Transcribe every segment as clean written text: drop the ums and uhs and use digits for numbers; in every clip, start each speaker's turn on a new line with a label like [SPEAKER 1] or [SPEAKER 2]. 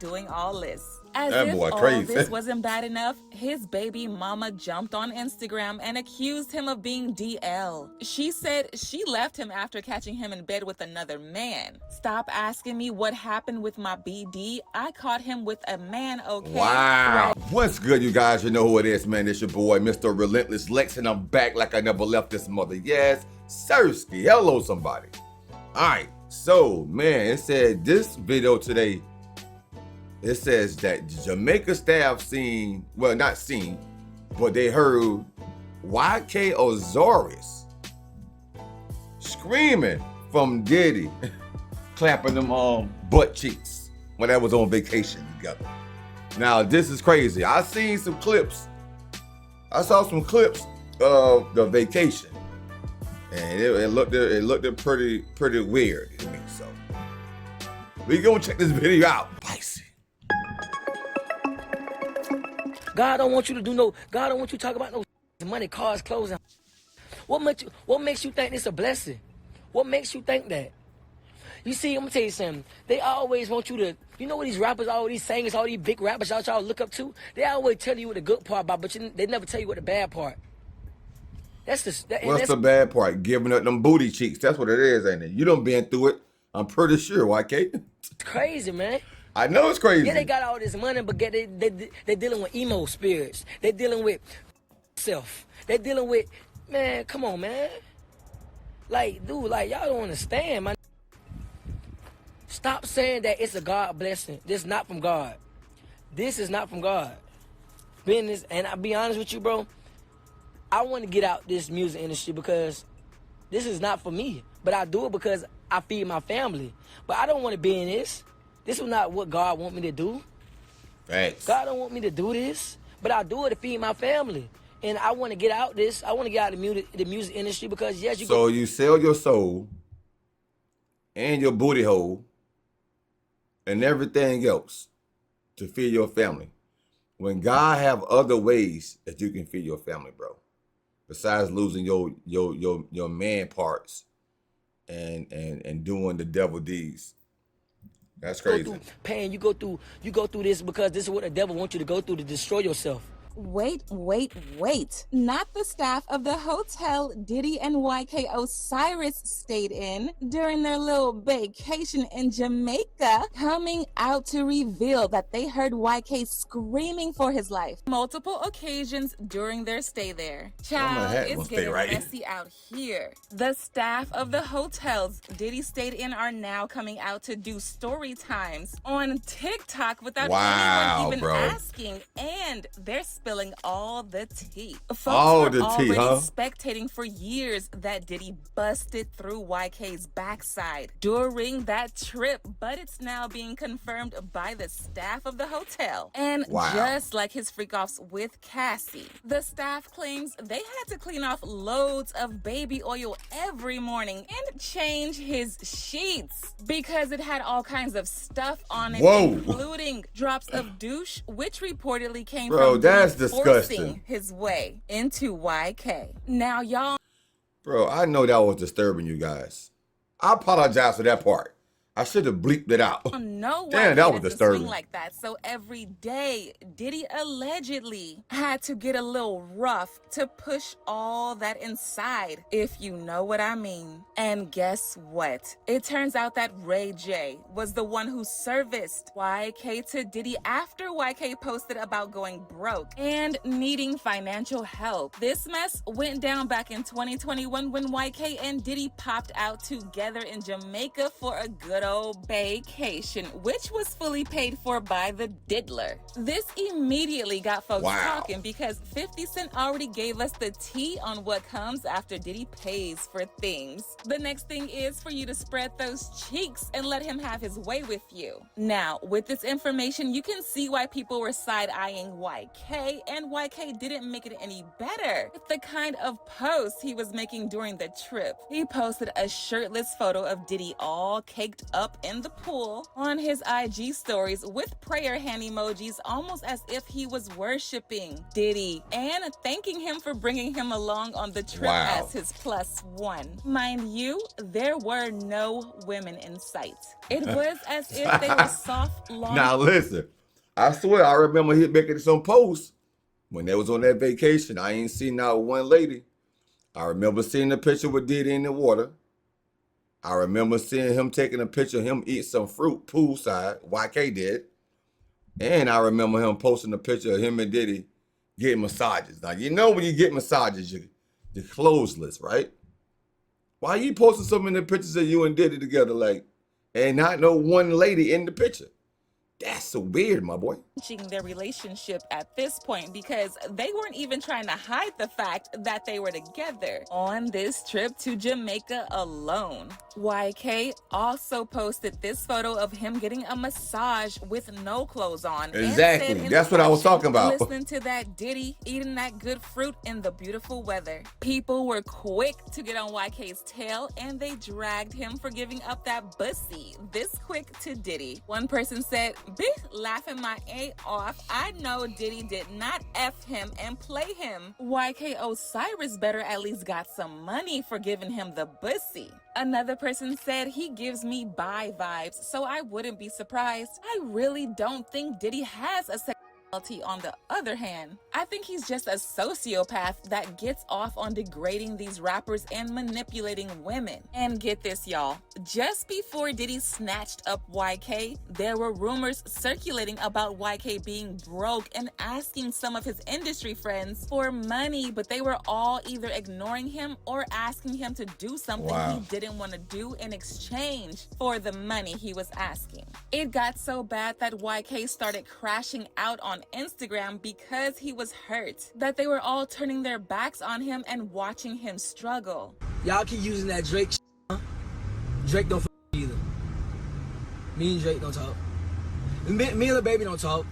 [SPEAKER 1] doing all this. As
[SPEAKER 2] That
[SPEAKER 1] if
[SPEAKER 2] boy
[SPEAKER 1] all
[SPEAKER 2] crazy.
[SPEAKER 1] this wasn't bad enough, his baby mama jumped on Instagram and accused him of being DL. She said she left him after catching him in bed with another man. Stop asking me what happened with my BD. I caught him with a man, okay?
[SPEAKER 2] Wow. What's good, you guys? You know who it is, man. It's your boy, Mr. Relentless Lex, and I'm back like I never left this mother. Yes, Sirski. Hello, somebody. All right. So, man, it said this video today, it says that Jamaica staff seen, well, not seen, but they heard YK Osiris screaming from Diddy, clapping them butt cheeks when they was on vacation together. Now, this is crazy. I seen some clips. I saw some clips of the vacation, and it looked pretty weird to me. So we gonna check this video out. Spicy.
[SPEAKER 3] God don't want you to do no. God don't want you to talk about no money, cars, clothes. And what makes you think it's a blessing? What makes you think that? You see, I'm gonna tell you something. They always want you to. You know what these rappers, all these singers, all these big rappers y'all look up to? They always tell you what the good part about, but they never tell you what the bad part. What's
[SPEAKER 2] the bad part? Giving up them booty cheeks. That's what it is, ain't it? You done been through it. I'm pretty sure, YK.
[SPEAKER 3] It's crazy, man.
[SPEAKER 2] I know it's crazy.
[SPEAKER 3] Yeah, they got all this money, but they dealing with emo spirits. They dealing with self. They dealing with, man, come on, man. Like, dude, like, y'all don't understand, man. Stop saying that it's a God blessing. This is not from God. This is not from God. Business, and I'll be honest with you, bro. I want to get out this music industry because this is not for me. But I do it because I feed my family. But I don't want to be in this. This is not what God want me to do.
[SPEAKER 2] Thanks.
[SPEAKER 3] God don't want me to do this, but I do it to feed my family. And I want to get out this. I want to get out the music industry because yes, you.
[SPEAKER 2] So you sell your soul and your booty hole and everything else to feed your family. When God have other ways that you can feed your family, bro, besides losing your man parts and doing the devil deeds. That's crazy.
[SPEAKER 3] Go through pain. You go through this because this is what the devil wants you to go through to destroy yourself.
[SPEAKER 1] Wait. Not the staff of the hotel Diddy and YK Osiris stayed in during their little vacation in Jamaica, coming out to reveal that they heard YK screaming for his life multiple occasions during their stay there. Child, it's getting messy out here. The staff of the hotels Diddy stayed in are now coming out to do story times on TikTok without anyone even asking, and they're spilling all the tea. Folks were already spectating for years that Diddy busted through YK's backside during that trip, but it's now being confirmed by the staff of the hotel. And just like his freak-offs with Cassie, the staff claims they had to clean off loads of baby oil every morning and change his sheets because it had all kinds of stuff on it, including drops of douche, which reportedly came from
[SPEAKER 2] that's disgusting.
[SPEAKER 1] His way into YK. Now, y'all.
[SPEAKER 2] Bro, I know that was disturbing you guys. I apologize for that part. I should have bleeped it out.
[SPEAKER 1] No,
[SPEAKER 2] damn, that was disturbing.
[SPEAKER 1] Like that. So every day, Diddy allegedly had to get a little rough to push all that inside, if you know what I mean. And guess what? It turns out that Ray J was the one who serviced YK to Diddy after YK posted about going broke and needing financial help. This mess went down back in 2021 when YK and Diddy popped out together in Jamaica for a good old vacation, which was fully paid for by the diddler. This immediately got folks talking because 50 Cent already gave us the tea on what comes after Diddy pays for things. The next thing is for you to spread those cheeks and let him have his way with you. Now, with this information, you can see why people were side-eyeing YK, and YK didn't make it any better with the kind of posts he was making during the trip. He posted a shirtless photo of Diddy all caked up in the pool on his IG stories with prayer hand emojis, almost as if he was worshiping Diddy and thanking him for bringing him along on the trip as his +1. Mind you, there were no women in sight. It was as if they were soft, long.
[SPEAKER 2] Now listen, I swear I remember he making some posts when they was on that vacation. I ain't seen not one lady. I remember seeing the picture with Diddy in the water. I remember seeing him taking a picture of him eat some fruit poolside, YK did. And I remember him posting a picture of him and Diddy getting massages. Now, you know when you get massages, you're clothesless, right? Why you posting so many pictures of you and Diddy together, like, and not no one lady in the picture? That's so weird, my boy.
[SPEAKER 1] Their relationship at this point, because they weren't even trying to hide the fact that they were together on this trip to Jamaica alone. YK also posted this photo of him getting a massage with no clothes on.
[SPEAKER 2] Exactly. That's what I was talking about.
[SPEAKER 1] Listening to that Diddy eating that good fruit in the beautiful weather. People were quick to get on YK's tail, and they dragged him for giving up that bussy this quick to Diddy. One person said, "Bitch, laughing my A off. I know Diddy did not F him and play him. YK Osiris better at least got some money for giving him the bussy." Another person said, "He gives me bi vibes, so I wouldn't be surprised. I really don't think Diddy has a sexuality. On the other hand, I think he's just a sociopath that gets off on degrading these rappers and manipulating women." And get this, y'all. Just before Diddy snatched up YK, there were rumors circulating about YK being broke and asking some of his industry friends for money, but they were all either ignoring him or asking him to do something he didn't want to do in exchange for the money he was asking. It got so bad that YK started crashing out on Instagram because he was hurt, that they were all turning their backs on him and watching him struggle.
[SPEAKER 3] Y'all keep using that Drake shit, huh? Drake don't either. Me and Drake don't talk. Me and the baby don't talk.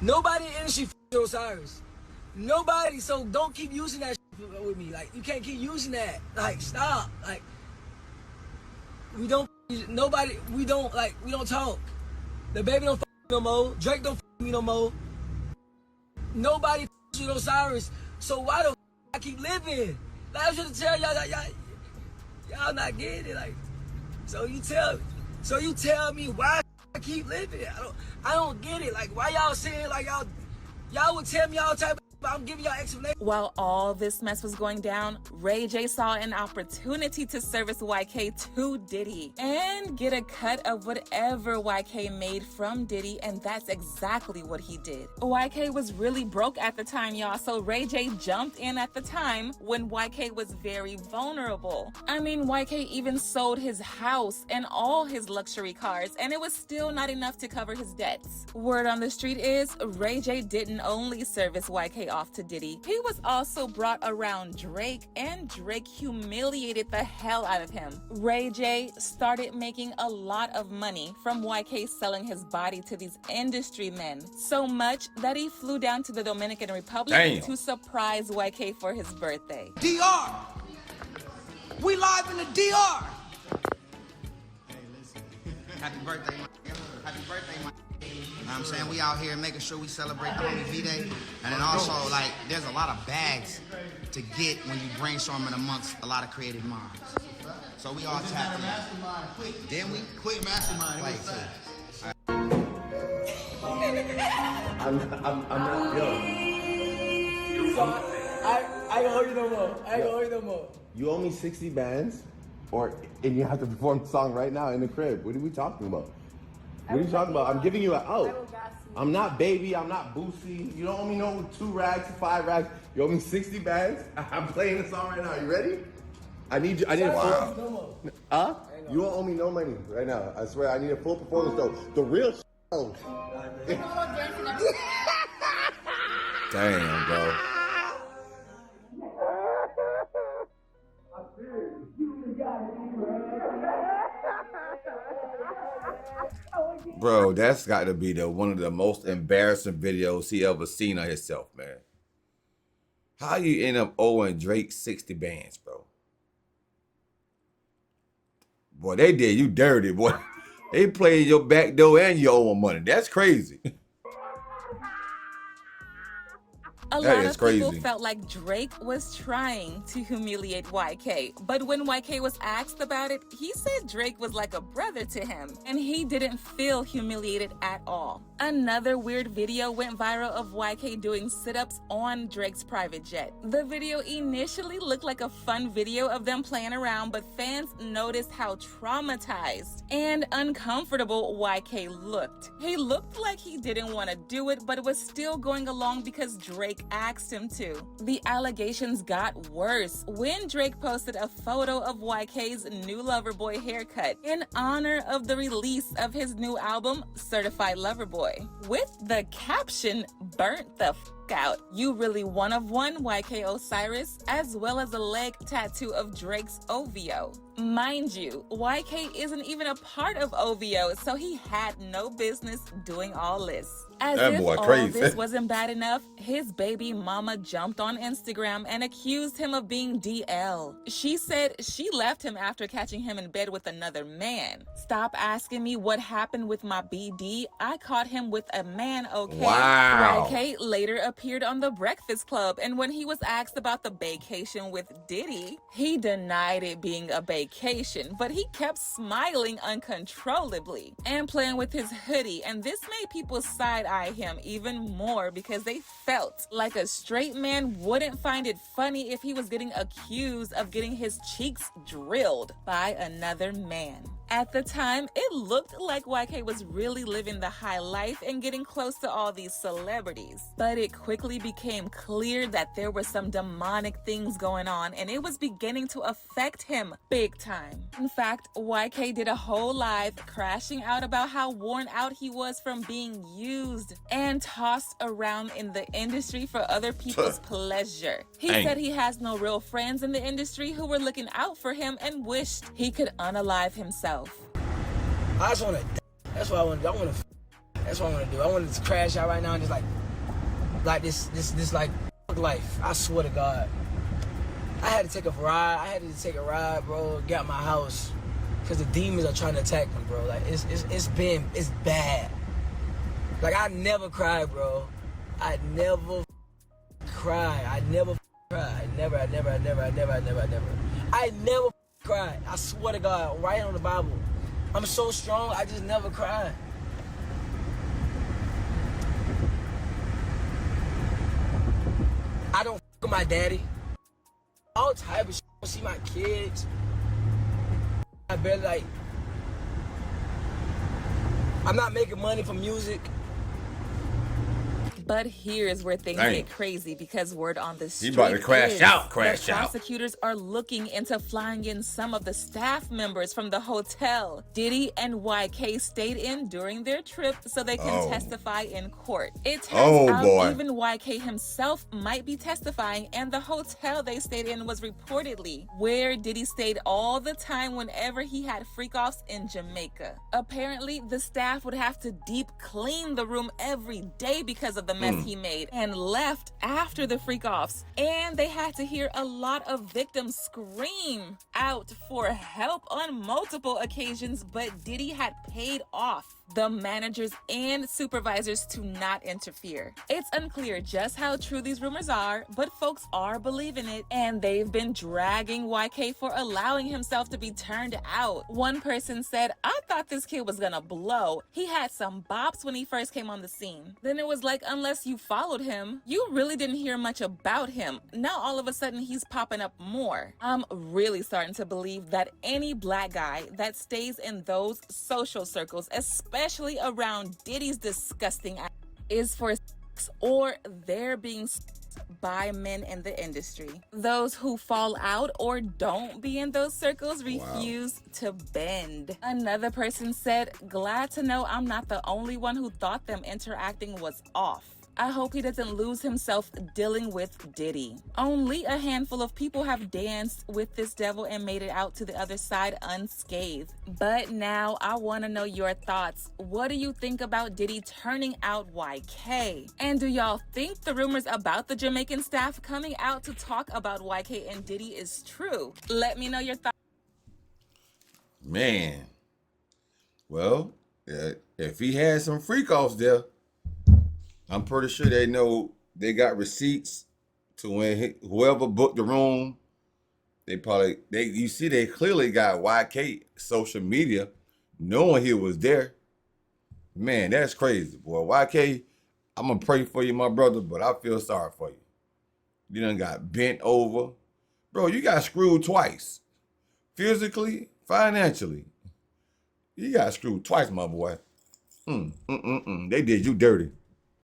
[SPEAKER 3] Nobody in the industry Osiris. Nobody, so don't keep using that shit with me. Like, you can't keep using that. Like, stop. Like, we don't talk. The baby don't no more. Drake don't me no more. Nobody with Osiris. So why the I keep living? Like, I'm trying to tell y'all not getting it. Like, so you tell me why I keep living. I don't get it. Like, why y'all saying like y'all would tell me all type of, I'm giving y'all explanation.
[SPEAKER 1] While all this mess was going down, Ray J saw an opportunity to service YK to Diddy and get a cut of whatever YK made from Diddy, and that's exactly what he did. YK was really broke at the time, y'all, so Ray J jumped in at the time when YK was very vulnerable. I mean, YK even sold his house and all his luxury cars, and it was still not enough to cover his debts. Word on the street is Ray J didn't only service YK off to Diddy. He was also brought around Drake, and Drake humiliated the hell out of him. Ray J started making a lot of money from YK selling his body to these industry men, so much that he flew down to the Dominican Republic to surprise YK for his birthday.
[SPEAKER 4] DR! We live in the DR! Hey, listen. Happy birthday, man. Happy birthday, man. You know what I'm saying? We out here making sure we celebrate the homie V-Day. And then also, like, there's a lot of bags to get when you brainstorming amongst a lot of creative minds. So we all tapped in. Then we quit mastermind. Like,
[SPEAKER 5] I'm not young.
[SPEAKER 3] I ain't gonna hold you no more. I ain't gonna hold you no more.
[SPEAKER 5] You owe me 60 bands, and you have to perform the song right now in the crib. What are we talking about? What are you talking about? I'm giving you an out. I'm not Baby. I'm not Boosie. You don't owe me no 2 rags, 5 rags. You owe me 60 bands. I'm playing the song right now. You ready? I need you. I need a full. Huh? You don't owe me no money right now. I swear. I need a full performance though. The real show.
[SPEAKER 2] Damn, bro. Bro, that's got to be one of the most embarrassing videos he ever seen of himself, man. How you end up owing Drake 60 bands, bro? Boy, they did you dirty, boy. They played your back door and your own money. That's crazy.
[SPEAKER 1] A
[SPEAKER 2] That
[SPEAKER 1] lot
[SPEAKER 2] is
[SPEAKER 1] of people
[SPEAKER 2] crazy.
[SPEAKER 1] felt like Drake was trying to humiliate YK, but when YK was asked about it, he said Drake was like a brother to him, and he didn't feel humiliated at all. Another weird video went viral of YK doing sit-ups on Drake's private jet. The video initially looked like a fun video of them playing around, but fans noticed how traumatized and uncomfortable YK looked. He looked like he didn't want to do it, but was still going along because Drake asked him to. The allegations got worse when Drake posted a photo of YK's new Loverboy haircut in honor of the release of his new album, Certified Lover Boy, with the caption, "Burnt the out. You really one of one, YK Osiris," as well as a leg tattoo of Drake's OVO. Mind you, YK isn't even a part of OVO, so he had no business doing all this. As
[SPEAKER 2] That
[SPEAKER 1] if
[SPEAKER 2] boy
[SPEAKER 1] all
[SPEAKER 2] crazy.
[SPEAKER 1] this wasn't bad enough, his baby mama jumped on Instagram and accused him of being DL. She said she left him after catching him in bed with another man. Stop asking me what happened with my BD. I caught him with a man, okay?
[SPEAKER 2] Wow.
[SPEAKER 1] YK later appeared on The Breakfast Club, and when he was asked about the vacation with Diddy, he denied it being a vacation, but he kept smiling uncontrollably and playing with his hoodie, and this made people side-eye him even more because they felt like a straight man wouldn't find it funny if he was getting accused of getting his cheeks drilled by another man. At the time, it looked like YK was really living the high life and getting close to all these celebrities. But it quickly became clear that there were some demonic things going on, and it was beginning to affect him big time. In fact, YK did a whole live crashing out about how worn out he was from being used and tossed around in the industry for other people's pleasure. He
[SPEAKER 2] Dang.
[SPEAKER 1] said he has no real friends in the industry who were looking out for him and wished he could unalive himself.
[SPEAKER 3] I just want to. That's what I want to do. That's what I want to do. I want to just crash out right now and just like this like life. I swear to God. I had to take a ride, bro. Get out my house, cause the demons are trying to attack me, bro. Like it's bad. Like I never cry, bro. I never cry. I never cry. I never cry. I swear to God, right on the Bible. I'm so strong, I just never cry. I don't with my daddy. All type of shit. I see my kids. I barely like. I'm not making money from music.
[SPEAKER 1] But here's where things
[SPEAKER 2] Dang.
[SPEAKER 1] get crazy, because word on the street
[SPEAKER 2] about to crash
[SPEAKER 1] is
[SPEAKER 2] out.
[SPEAKER 1] that prosecutors are looking into flying in some of the staff members from the hotel Diddy and YK stayed in during their trip so they can testify in court. It turns out
[SPEAKER 2] boy.
[SPEAKER 1] even YK himself might be testifying, and the hotel they stayed in was reportedly where Diddy stayed all the time whenever he had freak-offs in Jamaica. Apparently, the staff would have to deep clean the room every day because of the mess he made and left after the freak-offs, and they had to hear a lot of victims scream out for help on multiple occasions, but Diddy had paid off the managers and supervisors to not interfere. It's unclear just how true these rumors are, but folks are believing it, and they've been dragging YK for allowing himself to be turned out. One person said, "I thought this kid was gonna blow. He had some bops when he first came on the scene. Then it was like, unless you followed him, you really didn't hear much about him. Now all of a sudden he's popping up more." I'm really starting to believe that any black guy that stays in those social circles, especially around Diddy's disgusting act, is for sex, or they're being by men in the industry. Those who fall out or don't be in those circles refuse to bend. Another person said, "Glad to know I'm not the only one who thought them interacting was off. I hope he doesn't lose himself dealing with Diddy." Only a handful of people have danced with this devil and made it out to the other side unscathed. But now I want to know your thoughts. What do you think about Diddy turning out YK? And do y'all think the rumors about the Jamaican staff coming out to talk about YK and Diddy is true? Let me know your thoughts.
[SPEAKER 2] Man. Well, if he had some freak offs there, I'm pretty sure they know they got receipts to when whoever booked the room, they clearly got YK social media knowing he was there. Man, that's crazy, boy. YK, I'm gonna pray for you, my brother, but I feel sorry for you. You done got bent over. Bro, you got screwed twice. Physically, financially. You got screwed twice, my boy. They did you dirty.